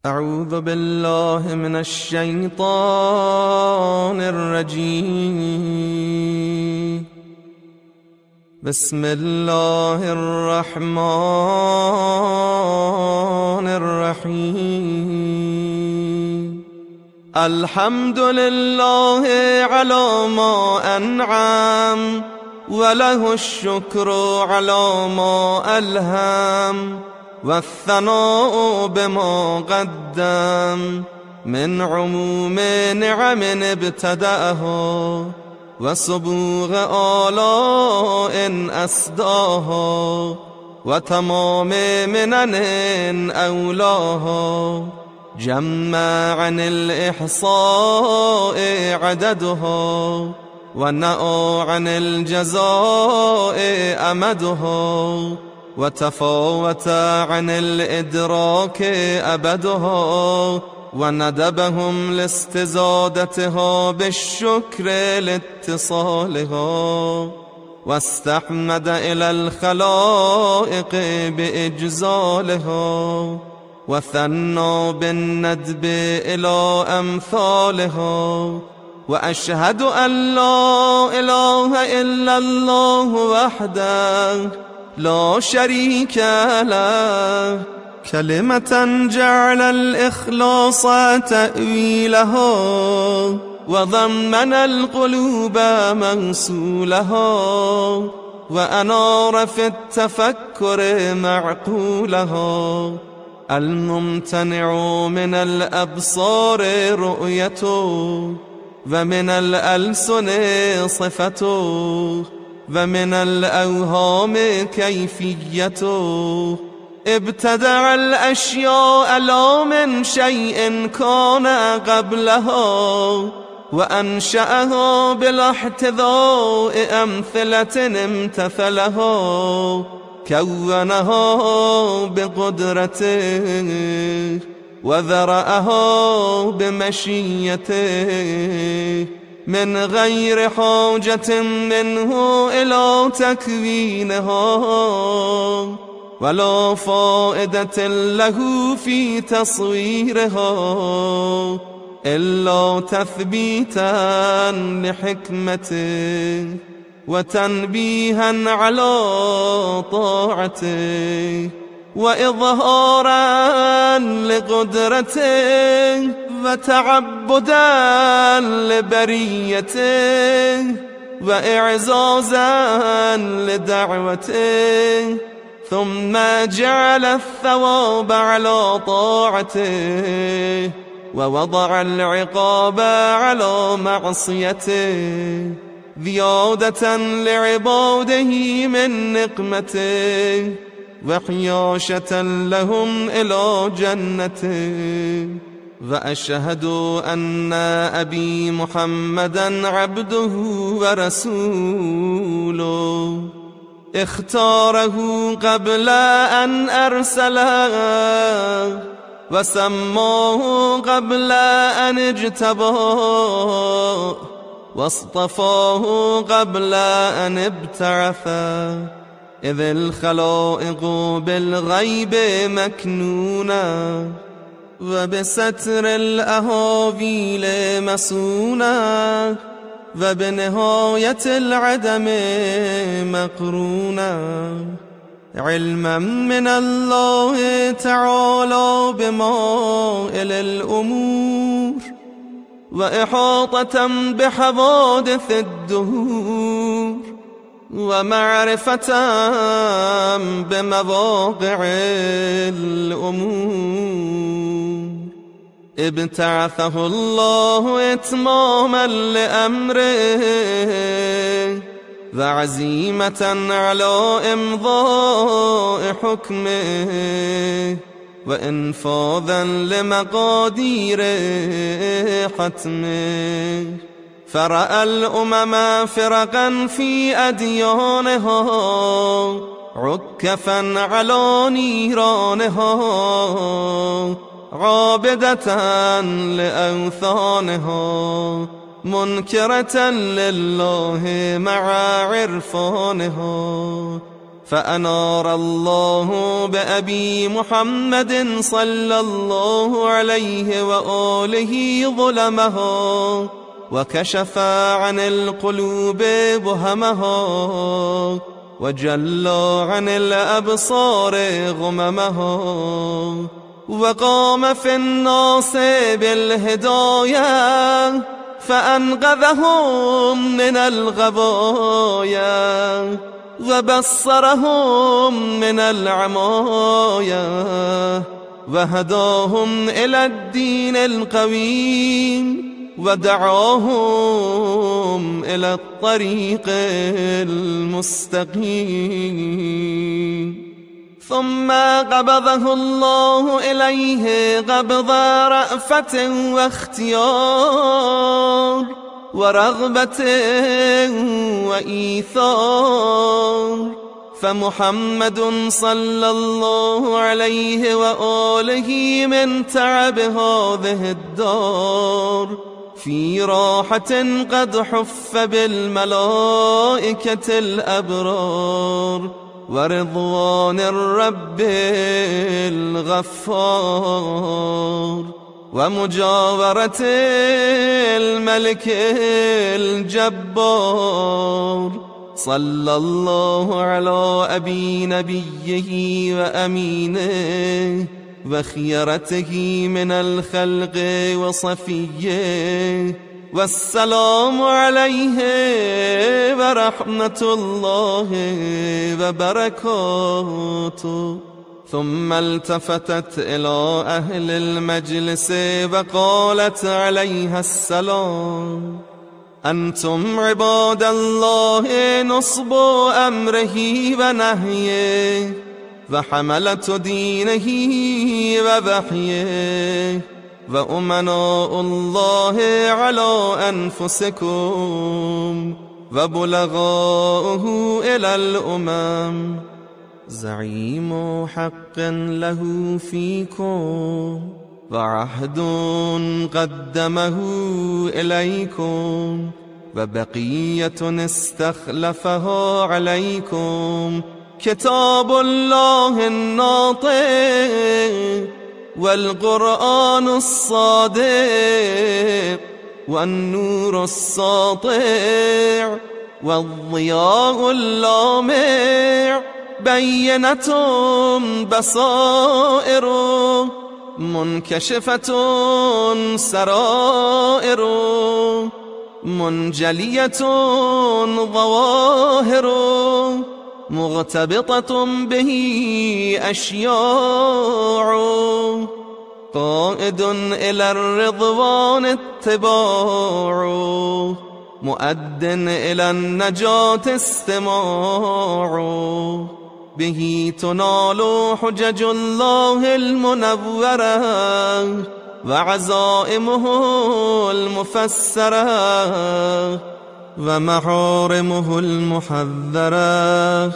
أعوذ بالله من الشيطان الرجيم. بسم الله الرحمن الرحيم. الحمد لله على ما أنعم، وله الشكر على ما ألهم، والثناء بما قدم من عموم نعم ابتدأها، وسبوغ آلاء أسداها، وتمام منن أولاها. جمع عن الإحصاء عددها، ونأى عن الجزاء أمدها، وتفاوت عن الإدراك أبدها، وندبهم لاستزادتها بالشكر لاتصالها، واستحمد إلى الخلائق بإجزالها، وثنى بالندب إلى أمثالها. وأشهد أن لا إله إلا الله وحده لا شريك له، كلمة جعل الإخلاص تأويلها، وضمن القلوب منسولها، وأنار في التفكر معقولها. الممتنع من الأبصار رؤيته، ومن الألسن صفته، ومن الأوهام كيفيته. ابتدع الأشياء لا من شيء كان قبلها، وأنشأها بلا احتذاء أمثلة امتثلها. كونها بقدرته، وذرأها بمشيته، من غير حاجة منه إلى تكوينها، ولا فائدة له في تصويرها، إلا تثبيتا لحكمته، وتنبيها على طاعته، وإظهارا لقدرته، وتعبدا لبريته، وإعزازا لدعوته. ثم جعل الثواب على طاعته، ووضع العقاب على معصيته، زيادة لعباده من نقمته، وحياشة لهم إلى جنته. وأشهد أن أبي محمدا عبده ورسوله، اختاره قبل أن أرسله، وسماه قبل أن اجتباه، واصطفاه قبل أن ابتعثه. إذ الخلائق بالغيب مكنونة، وبستر الأهاويل مسونة، وبنهاية العدم مقرونة. علما من الله تعالى بمائل الأمور، وإحاطة بحوادث الدهور، ومعرفة بمواقع الأمور. ابتعثه الله إتماما لأمره، وعزيمة على إمضاء حكمه، وإنفاذا لمقادير حتمه. فرأى الأمم فرقا في أديانها، عكفا على نيرانها، عابدة لأوثانها، منكرة لله مع عرفانها. فأنار الله بأبي محمد صلى الله عليه وآله ظلمها، وكشف عن القلوب بهمها، وجلى عن الأبصار غممها، وقام في الناس بالهداية فأنقذهم من الغبايا، وبصرهم من العمايا، وهداهم إلى الدين القويم، ودعاهم إلى الطريق المستقيم. ثم قبضه الله إليه قبض رأفة واختيار ورغبة وإيثار، فمحمد صلى الله عليه وآله من تعب هذه الدار في راحة قد حف بالملائكة الأبرار، ورضوان الرب الغفار، ومجاورة الملك الجبار. صلى الله على أبي نبيه وأمينه وخيرته من الخلق وصفيه، والسلام عليه ورحمة الله وبركاته. ثم التفتت إلى أهل المجلس وقالت عليها السلام: أنتم عباد الله نصب أمره ونهيه، وحملة دينه ووحيه، وأمناء الله على أنفسكم، وبلغاؤه إلى الأمم، زعيم حق له فيكم، وعهد قدمه إليكم، وبقية استخلفها عليكم، كتاب الله الناطق، والقرآن الصادق، والنور الساطع، والضياء اللامع، بينة بصائر، منكشفة سرائر، منجلية ظواهر، مغتبطة به أشياع، قائد إلى الرضوان اتباع، مؤد إلى النجاة استماع، به تنال حجج الله المنورة، وعزائمه المفسرة، ومحارمه المحذرة،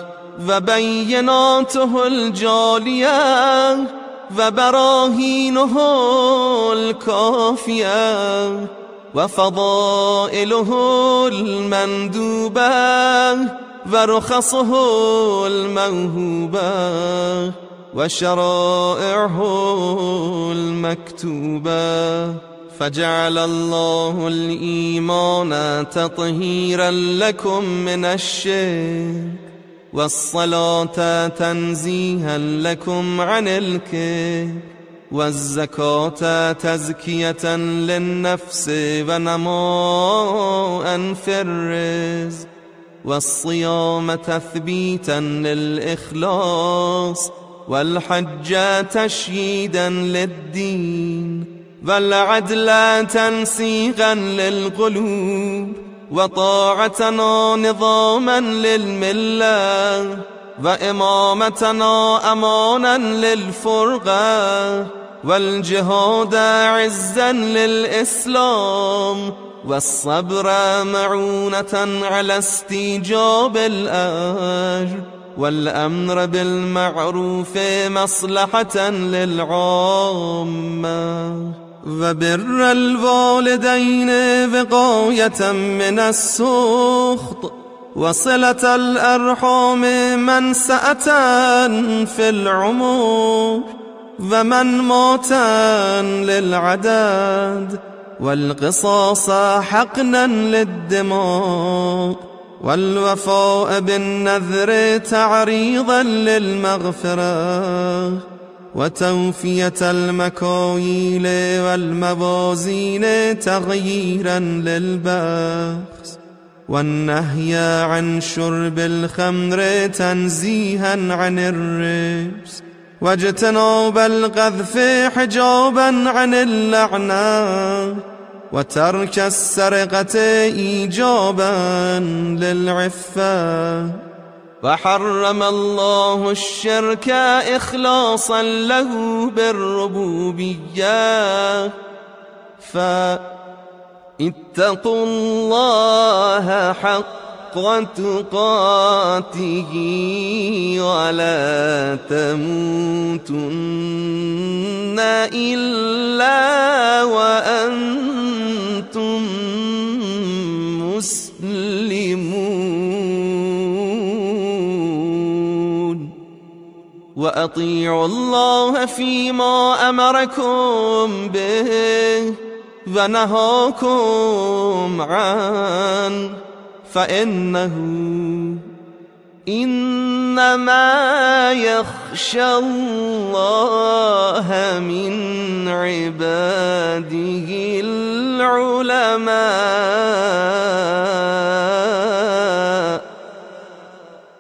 وبيناته الجالية، وبراهينه الكافية، وفضائله المندوبة، ورخصه الموهوبة، وشرائعه المكتوبة. فجعل الله الإيمان تطهيرا لكم من الشرك، والصلاة تنزيها لكم عن الكفر، والزكاة تزكية للنفس ونماء في الرزق، والصيام تثبيتا للإخلاص، والحج تشييدا للدين، والعدل تنسيقا للقلوب، وطاعتنا نظاما للملة، وإمامتنا أمانا للفرقة، والجهاد عزا للإسلام، والصبر معونة على استيجاب الأجر، والأمر بالمعروف مصلحة للعامة، وبر الوالدين وقاية من السخط، وصلة الأرحام منسأة في العمر، ومن موتا للعدد، والقصاص حقنا للدماء، والوفاء بالنذر تعريضا للمغفرة، وتوفية المكاييل والموازين تغييرا للبخس، والنهي عن شرب الخمر تنزيها عن الرجس، واجتناب القذف حجابا عن اللعنة، وترك السرقة إيجابا للعفة. وحرم الله الشرك إخلاصا له بالربوبية، فاتقوا الله حق تقاته ولا تموتن إلا وأنتم مسلمون. وأطيعوا الله فيما أمركم به ونهاكم عنه، فإنه إنما يخشى الله من عباده العلماء.